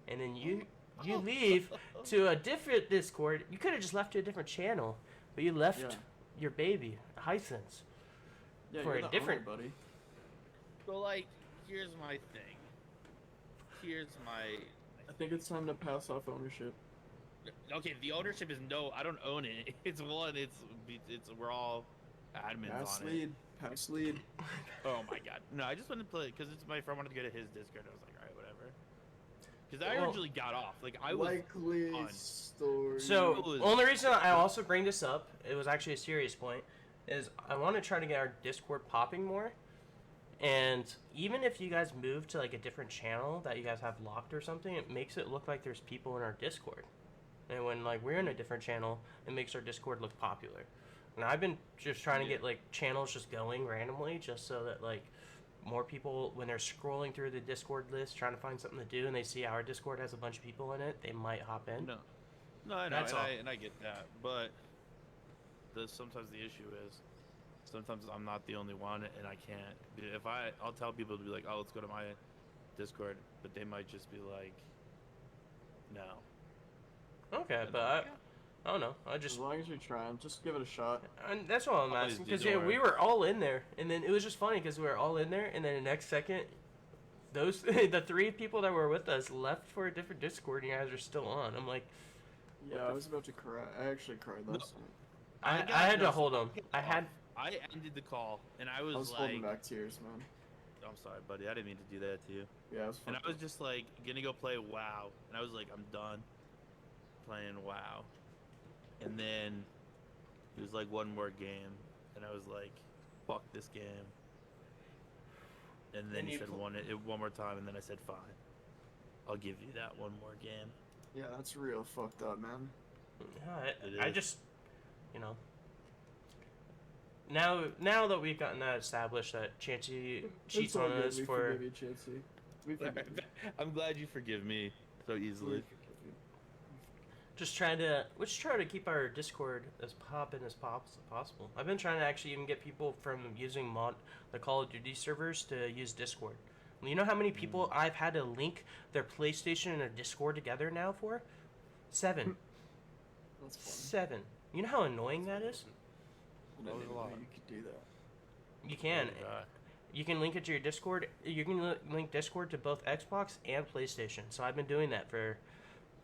and then you leave to a different Discord. You could have just left to a different channel, but you left Yeah. your baby Hisense. Yeah, For you're a the different- owner, buddy. So like, here's my thing. Here's my. I think it's time to pass off ownership. Okay, the ownership is no. I don't own it. It's one. It's we're all admins Pass on lead. Pass lead. it. Oh my god. No, I just wanted to play because it's my friend wanted to go to his Discord. I was like, all right, whatever. Because I Well- originally got off. Like I was. Likely on. story. So, It was- only reason I also bring this up, it was actually a serious point, is I want to try to get our Discord popping more. And even if you guys move to like a different channel that you guys have locked or something, it makes it look like there's people in our Discord. And when like we're in a different channel, it makes our Discord look popular. And I've been just trying to Yeah. get like channels just going randomly, just so that like more people, when they're scrolling through the Discord list trying to find something to do, and they see our Discord has a bunch of people in it, they might hop in. No, I know, That's and all. and I get that, but sometimes the issue is sometimes I'm not the only one, and I can't. If I'll tell people to be like, oh, let's go to my Discord, but they might just be like, no. Okay, but I don't know. I As just long as you're trying, just give it a shot. and that's all I'm Always asking do because the yeah, work. we were all in there, and then it was just funny because we were all in there, and then the next second, those the three people that were with us left for a different Discord, and you guys are still on. I'm like, Yeah, I was about to cry. I actually cried last night. I got had to no- hold them. I had I ended the call, and I was, I was like, holding back tears, man. I'm sorry, buddy. I didn't mean to do that to you. Yeah, it was And fucked I was up. just like gonna go play WoW, and I was like, I'm done playing WoW. And then it was like one more game, and I was like, fuck this game. And then And he you said one more time, and then I said fine. I'll give you that one more game. Yeah, that's real fucked up, man. Yeah, It I is. just, you know. Now that we've gotten that established that Chansey cheats on us for. We Chansey. We forgive you. I'm glad you forgive me so We easily. forgive you. Let's try to keep our Discord as poppin' as possible. I've been trying to actually even get people from using the Call of Duty servers to use Discord. You know how many people I've had to link their PlayStation and their Discord together now for? 7. That's fun. 7. You know how annoying that is? I That was didn't a know lot. you could do that. You can. Oh, God. You can link it to your Discord. You can link Discord to both Xbox and PlayStation. So I've been doing that for,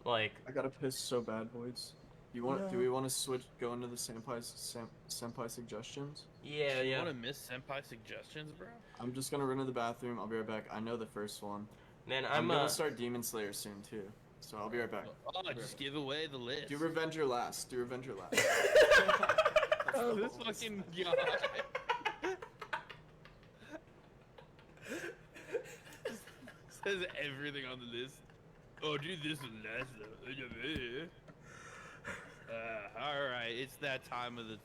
like, I gotta piss so bad, boys. You want? No. Do we want to switch? Go into the senpai suggestions? yeah, You yeah. want to miss senpai suggestions, bro? I'm just gonna run to the bathroom. I'll be right back. I know the first one. Then I'm gonna start Demon Slayer soon too. So I'll be right back. Oh, just give away the list. Do Revenger last. Do Revenger last. Oh, this fucking guy. Says everything on the list. Oh, do this and that stuff. Alright, it's that time of the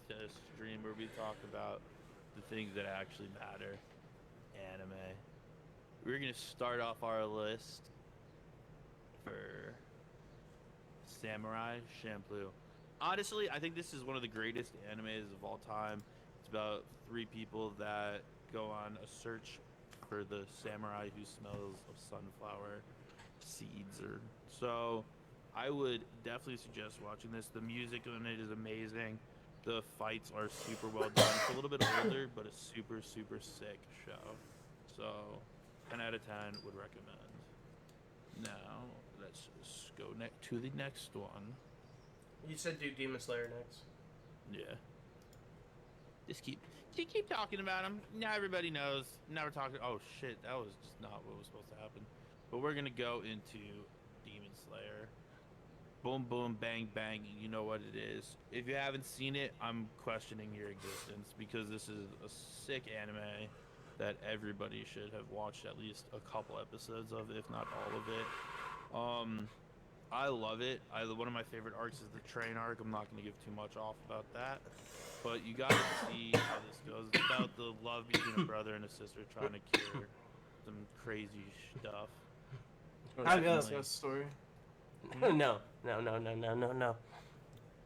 stream where we talk about the things that actually matter. Anime. We're gonna start off our list for Samurai Champloo. Honestly, I think this is one of the greatest animes of all time. It's about 3 people that go on a search for the samurai who smells of sunflower seeds. So I would definitely suggest watching this. The music in it is amazing. The fights are super well done. It's a little bit older, but a super, super sick show. So 10 out of 10 would recommend. Now, let's just go to the next one. You said do Demon Slayer next. Yeah. Just keep talking about him. Now everybody knows. Now we're talking. Oh shit, that was just not what was supposed to happen. But we're gonna go into Demon Slayer. Boom, boom, bang, bang. You know what it is. If you haven't seen it, I'm questioning your existence because this is a sick anime that everybody should have watched at least a couple episodes of, if not all of it. I love it. One of my favorite arcs is the train arc. I'm not going to give too much off about that, but you got to see how this goes. It's about the love between a brother and a sister trying to cure some crazy stuff. Oh, I is know. that story? No.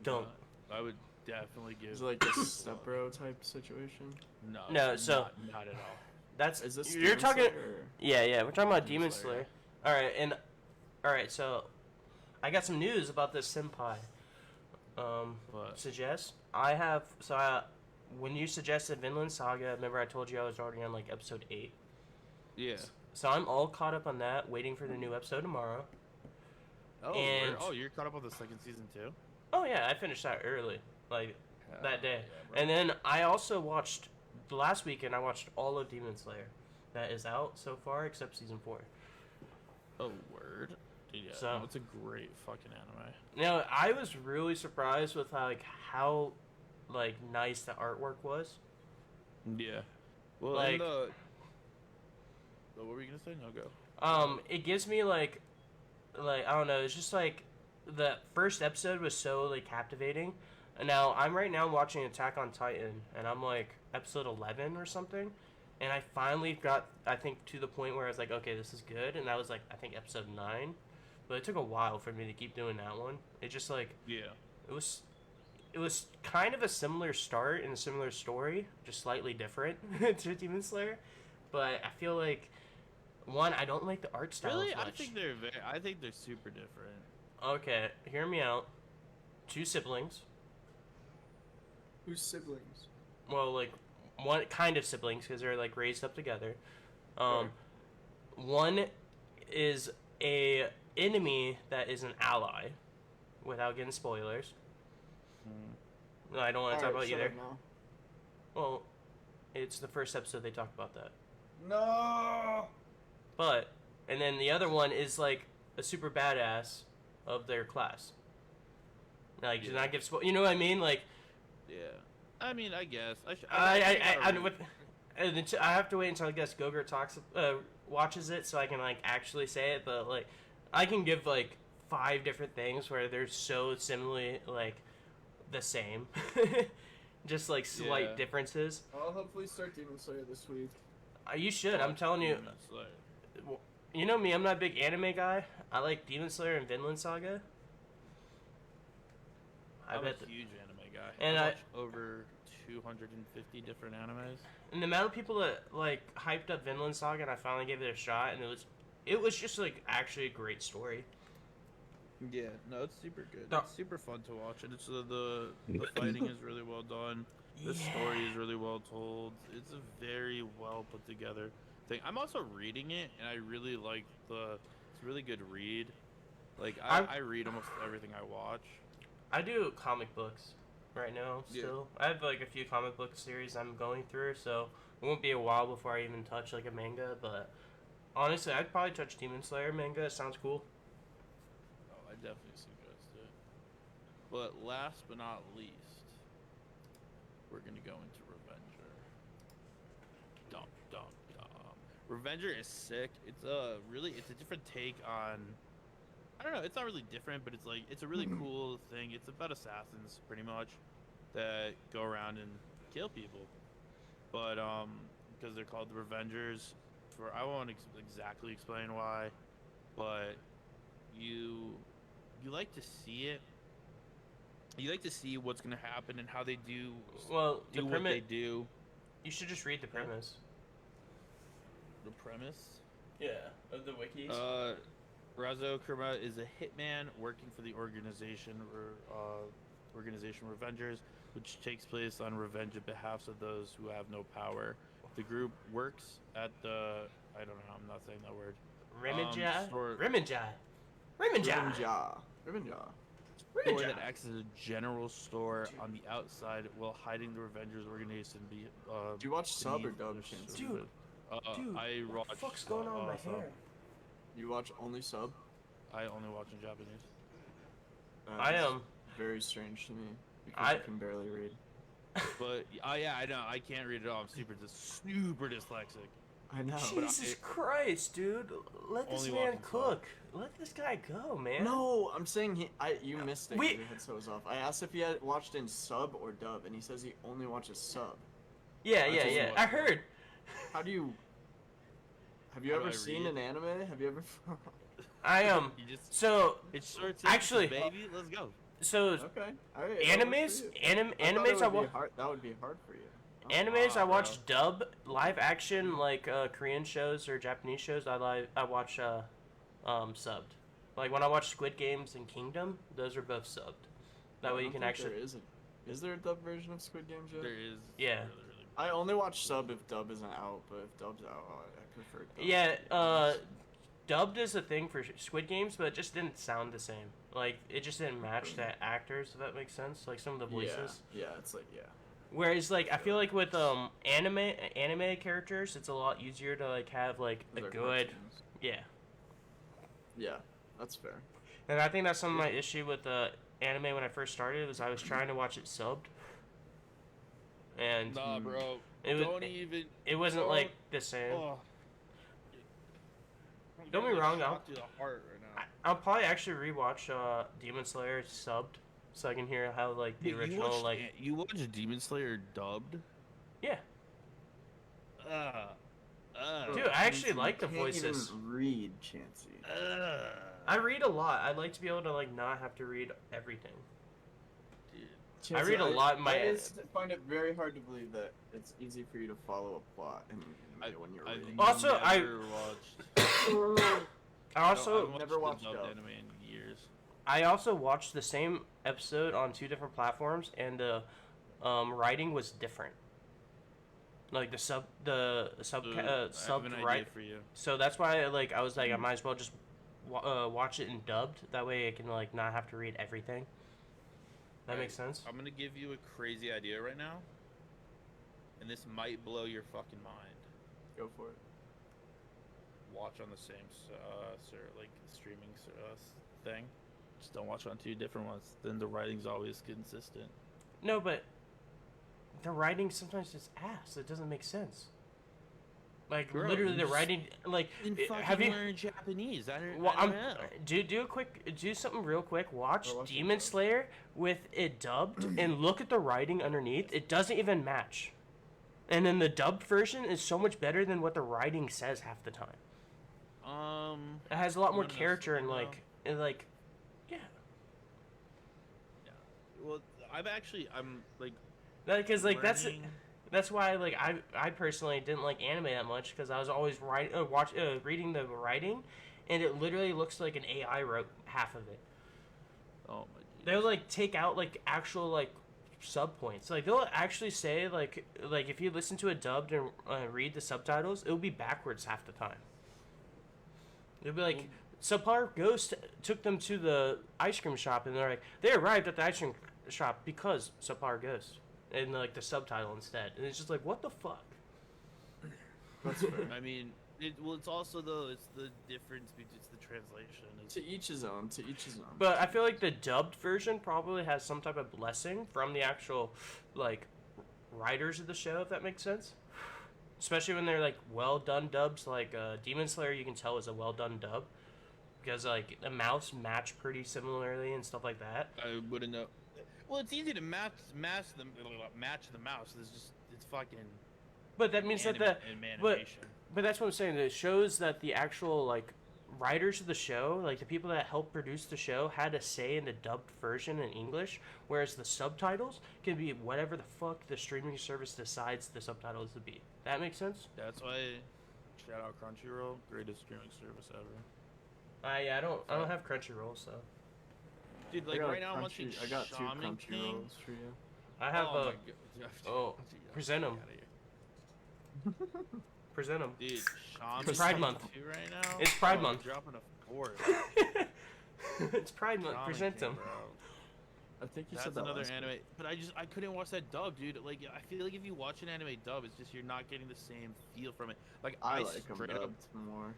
Don't. I would definitely give. Is it like a stepbro type situation? No. No, so- not at all. That's Is this you're Demon talking. Slayer or- Yeah, we're talking about Demon Demon Slayer. Slayer. All right, so I got some news about this senpai. But Suggest when you suggested Vinland Saga, remember I told you I was already on like episode 8. yeah. So I'm all caught up on that, waiting for the new episode tomorrow. Oh, And- you're caught up on the second season too. Oh yeah, I finished that early, like that day. Yeah, bro. And then I also watched last weekend. I watched all of Demon Slayer that is out so far, except season 4. Oh, word. Dude, yeah, So- no, it's a great fucking anime. Now I was really surprised with how nice the artwork was. Yeah. Well, Like- what were you gonna say? No, go. It gives me like I don't know. It's just like the first episode was so captivating. And now I'm right now watching Attack on Titan, and I'm like episode 11 or something. And I finally got, I think, to the point where I was like, okay, this is good. And that was like, I think episode 9. But it took a while for me to keep doing that one. It just Yeah. it was kind of a similar start and a similar story, just slightly different to Demon Slayer. But I feel like, one, I don't like the art style Really, as much. I think they're super different. Okay, hear me out. 2 siblings. Who's siblings? Well, one kind of siblings because they're raised up together. Sure. One is a enemy that is an ally, without getting spoilers. No, I don't want to talk about either. Now. Well, it's the first episode they talk about that. No. But, and then the other one is like a super badass of their class. Like, does not give you know what I mean? Like, Yeah. I mean, I guess I have to wait until I guess Gogurt watches it so I can like actually say it. But like, I can give like 5 different things where they're so similarly like the same, just like slight differences. I'll hopefully start Demon Slayer this week. You should. I'm telling you. You know me. I'm not a big anime guy. I like Demon Slayer and Vinland Saga. I'm a huge anime guy. And I watch over 250 different animes. And the amount of people that like hyped up Vinland Saga, and I finally gave it a shot, and it was just like actually a great story. Yeah, no, it's super good. No. It's super fun to watch, and it's the fighting is really well done. The story is really well told. It's a very well put together thing. I'm also reading it, and I really like it's a really good read. Like I read almost everything I watch. I do comic books right now still. I have like a few comic book series I'm going through, so it won't be a while before I even touch like a manga. But honestly, I'd probably touch Demon Slayer manga. It sounds cool. Oh, I definitely suggest it. But last but not least, we're gonna go into Revenger. Dum dum dum. Revenger is sick. It's a different take on. I don't know. It's not really different, but it's a really cool thing. It's about assassins, pretty much, that go around and kill people. But because they're called the Revengers, I won't exactly explain why, but you like to see it. You like to see what's gonna happen and how they do. Well, what they do. You should just read the premise. The premise? Yeah, of the wikis. Razo Kurma is a hitman working for the organization Revengers, which takes place on revenge on behalf of those who have no power. The group works at the I don't know, I'm not saying that word. Remingei. Store that acts as a general store on the outside while hiding the Revengers organization. Do you watch sub or dub? Dude, I watch. What the fuck's going on with my hair? You watch only sub? I only watch in Japanese. I am very strange to me because I can barely read. But yeah, I know I can't read at all. I'm super dyslexic. I know. Jesus Christ, dude! Let this man cook. Let this guy go, man. No, I'm saying you missed it. Your headset was off. I asked if he had watched in sub or dub, and he says he only watches sub. Yeah. I heard. How do you? Have you ever seen an anime? Have you ever? I am. So it's short. Actually, baby, let's go. So okay, right, animes I watch. That would be hard for you. Animes I watch dub, live action like Korean shows or Japanese shows. I watch subbed. Like when I watch Squid Games and Kingdom, those are both subbed. That way you can actually. Is there a dub version of Squid Games yet? There is. Yeah. Really I only watch sub if dub isn't out, but if dub's out, I prefer dub. Yeah. Dubbed is a thing for Squid Games, but it just didn't sound the same. Like it just didn't match the actors. If that makes sense. Like some of the voices. Yeah. It's like Whereas, like, I feel like with anime characters, it's a lot easier to like have like a good, cartoons. Yeah, that's fair. And I think that's some of my issue with anime when I first started was I was trying to watch it subbed, and nah, bro, it wasn't like the same. Oh. Don't be wrong, I'll probably actually rewatch Demon Slayer subbed. So I can hear how like the original you watch Demon Slayer dubbed? Yeah. Dude, I actually like the voices. Even read, Chansey. I read a lot. I like to be able to like not have to read everything. Dude, I read a lot. I find it very hard to believe that it's easy for you to follow a plot when you're reading. Also, I never watched dub anime in years. I also watched the same episode on 2 different platforms, and the writing was different. Like the sub right. So that's why I was like I might as well just watch it in dubbed. That way I can like not have to read everything. That makes sense. I'm gonna give you a crazy idea right now, and this might blow your fucking mind. Go for it. watch on the same like streaming thing. Just don't watch on 2 different ones. Then the writing's always consistent. No, but the writing sometimes is ass. It doesn't make sense. Like Bro, literally, you the just- writing. Like, Then have fucking you? learn Japanese. I don't Well, know. do something real quick. Watch Or watch Demon it. Slayer with it dubbed, and look at the writing underneath. It doesn't even match. And then the dubbed version is so much better than what the writing says half the time. It has a lot more No, no, character and no. like, yeah. Yeah. Well, I'm like Because like learning- that's why like I personally didn't like anime that much because I was always reading the writing, and it literally looks like an AI wrote half of it. Oh my. They'll like take out like actual like sub points. Like they'll actually say like if you listen to it dubbed and read the subtitles, it'll be backwards half the time. It'll be like Subpar Ghost took them to the ice cream shop, and they're like they arrived at the ice cream shop because Subpar Ghost, and like the subtitle instead, and it's just like what the fuck. That's fair. I mean, it's also it's the difference between the translation. To each his own. To each his own. But I feel like the dubbed version probably has some type of blessing from the actual, like, writers of the show, if that makes sense. Especially when they're, like, well done dubs. Like, Demon Slayer, you can tell is a well done dub. Because, like, the mouths match pretty similarly and stuff like that. I wouldn't know. Well, it's easy to match the mouse. It's fucking. But that means that animation. But that's what I'm saying. It shows that the actual, like, writers of the show, like the people that helped produce the show, had a say in the dubbed version in English, whereas the subtitles can be whatever the fuck the streaming service decides the subtitles to be. That makes sense? That's why. Shout out Crunchyroll, greatest streaming service ever. I don't have Crunchyroll, so Dude, I like got right now I'm watching I got 2 Shaman Crunchy King. rolls for you. I have oh my God. oh, present 'em. Present them. Dude, Shaman It's Pride King Month. 2 right now. It's Pride Oh, Month. Dropping a 4. It's Pride Month. Shaman Present King, them. bro. I think you That's said that another last anime, but I couldn't watch that dub, dude. Like I feel like if you watch an anime dub, it's just you're not getting the same feel from it. Like I I like them straight up, dubbed more.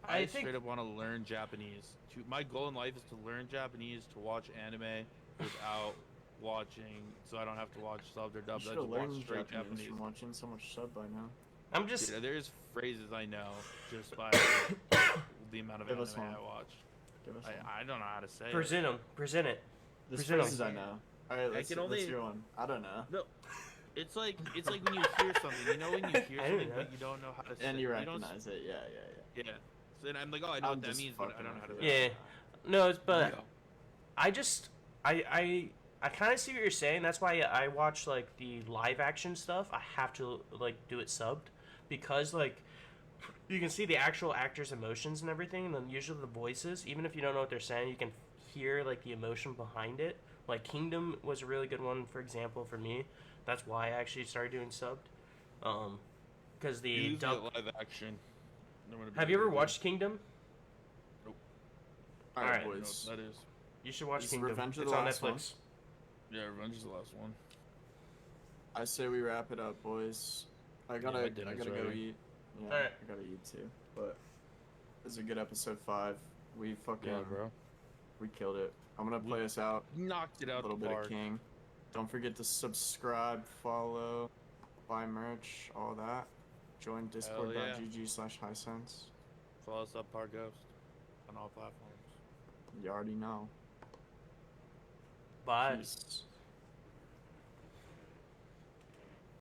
I I think- straight up want to learn Japanese. My goal in life is to learn Japanese, to watch anime without watching, so I don't have to watch subbed or You dubbed. I should just have watch learned straight Japanese Japanese. from watching so much sub by now. I'm just Dude, there's phrases I know just by the amount of Give anime us one. I watch. Give us one. I don't know how to say it. present them. Present it. There's present 'em. phrases I know. Alright, let's can hear one. I don't know. No, it's like when you hear something. You know when you hear I don't something, know. but you don't know how to say. And you don't recognize it. Yeah. Yeah. So then I'm like, oh, I know I'm what that just means, but I fucking don't know how to. with you. Yeah. No, it's but Yeah. I just I kind of see what you're saying. That's why I watch like the live action stuff. I have to like do it subbed because like you can see the actual actors' emotions and everything, and then usually the voices. Even if you don't know what they're saying, you can hear like the emotion behind it. Like Kingdom was a really good one, for example, for me. That's why I actually started doing subbed. Because the Usually dub. live action. Have you ever watched Kingdom? Alright, Alright. boys. That is. You should watch Is Kingdom. Revenge of It's the on Last Netflix. one? Yeah, Revenge is the last one. I say we wrap it up, boys. I my gotta dinner's go ready. eat. Yeah, Alright. I gotta eat too. But this is a good episode 5. We fucking Yeah, bro. we killed it. I'm gonna play us out. Knocked it A out little the bit park. of King. Don't forget to subscribe, follow, buy merch, all that. Join discord.gg/highsense. Follow us up, Park Ghost, on all platforms. You already know. Bye. Peace.